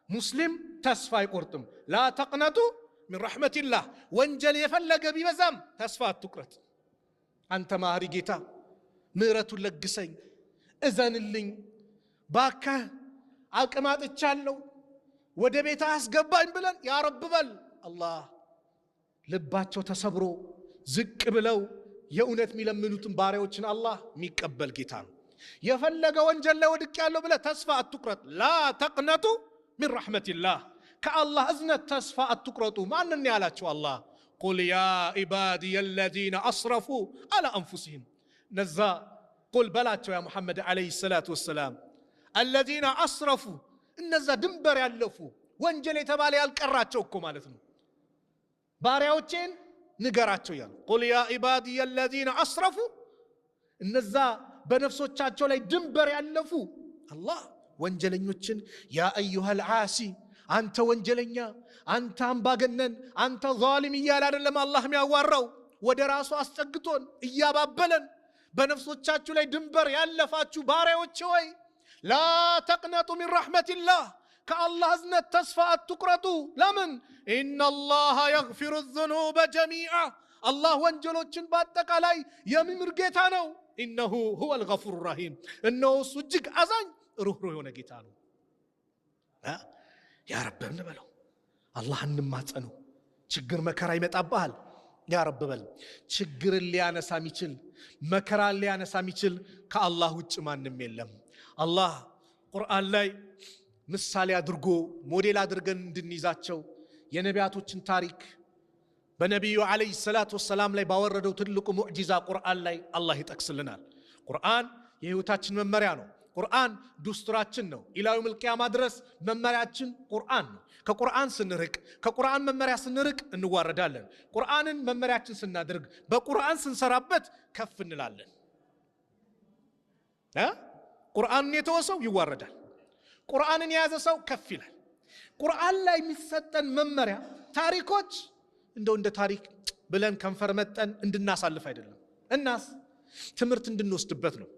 ሙስሊም ተስፋ አይቆርጥም። ላ ተቅነቱ ሚን ረሕመቲላህ ወንጀል የፈለገ ቢበዛም ተስፋ አትቁረጥ። አንተ ማህሪ ጌታ ምህረቱን ለግሰኝ፣ እዘንልኝ፣ ባካህ አቅም አጥቻለሁ ወደ ቤት አስገባኝ ብለን ያ ረብ በል። አላህ ልባቸው ተሰብሮ ዝቅ ብለው የእውነት የሚለምኑትን ባሪያዎችን አላህ የሚቀበል ጌታ ነው። የፈለገ ወንጀል ላይ ወድቅ ያለው ብለህ ተስፋ አትቁረጥ። ላ ተቅነቱ ሚን ረሕመቲላህ ከአላህ እዝነት ተስፋ አትቁረጡ። ማንን ያላቸው አላህ ቁል ያ ዒባዲየ አለዚነ አስረፉ አላ አንፉሲሂም ነዛ ቁል በላቸው ያ ሙሐመድ ዓለይሂ ሰላቱ ወሰላም አለዚነ አስረፉ እነዛ ድንበር ያለፉ ወንጀል የተባለ ያልቀራቸው እኮ ማለት ነው። ባሪያዎቼን ንገራቸው ያሉ ቁል ያ ዒባዲየ አለዚነ አስረፉ እነዛ በነፍሶቻቸው ላይ ድንበር ያለፉ አላህ ወንጀለኞችን ያ አዩሃል ዓሲ አንተ ወንጀለኛ፣ አንተ አምባገነን፣ አንተ ዛሊም እያለ አይደለም አላህ የሚያዋራው። ወደ ራሱ አስጠግቶን እያባበለን በነፍሶቻችሁ ላይ ድንበር ያለፋችሁ ባሪያዎች ሆይ ላ ተቅነጡ ሚን ረሕመቲላህ ከአላህ እዝነት ተስፋ አትቁረጡ። ለምን? ኢነላሃ የግፊሩ ዙኑበ ጀሚዓ አላህ ወንጀሎችን በአጠቃላይ የሚምር ጌታ ነው። ኢነሁ ሁወል ገፉሩ ረሂም እነሆ እሱ እጅግ አዛኝ ሩህሩህ የሆነ ጌታ ነው። ያ ረብ እንበለው፣ አላህ እንማጸነው። ችግር መከራ ይመጣብሃል፣ ያ ረብ በል። ችግርን ሊያነሳ የሚችል መከራን ሊያነሳ የሚችል ከአላህ ውጭ ማንም የለም። አላህ ቁርአን ላይ ምሳሌ አድርጎ ሞዴል አድርገን እንድንይዛቸው የነቢያቶችን ታሪክ በነቢዩ ዓለይሂ ሰላቱ ወሰላም ላይ ባወረደው ትልቁ ሙዕጂዛ ቁርአን ላይ አላህ ይጠቅስልናል። ቁርአን የህይወታችን መመሪያ ነው። ቁርአን ዱስቱራችን ነው። ኢላ የውመል ቂያማ ድረስ መመሪያችን ቁርአን ነው። ከቁርአን ስንርቅ፣ ከቁርአን መመሪያ ስንርቅ እንዋረዳለን። ቁርአንን መመሪያችን ስናደርግ፣ በቁርአን ስንሰራበት ከፍ እንላለን። ቁርአንን የተወሰው ይዋረዳል። ቁርአንን የያዘ ሰው ከፍ ይላል። ቁርአን ላይ የሚሰጠን መመሪያ ታሪኮች እንደው እንደ ታሪክ ብለን ከንፈር መጠን እንድናሳልፍ አይደለም። እናስ ትምህርት እንድንወስድበት ነው።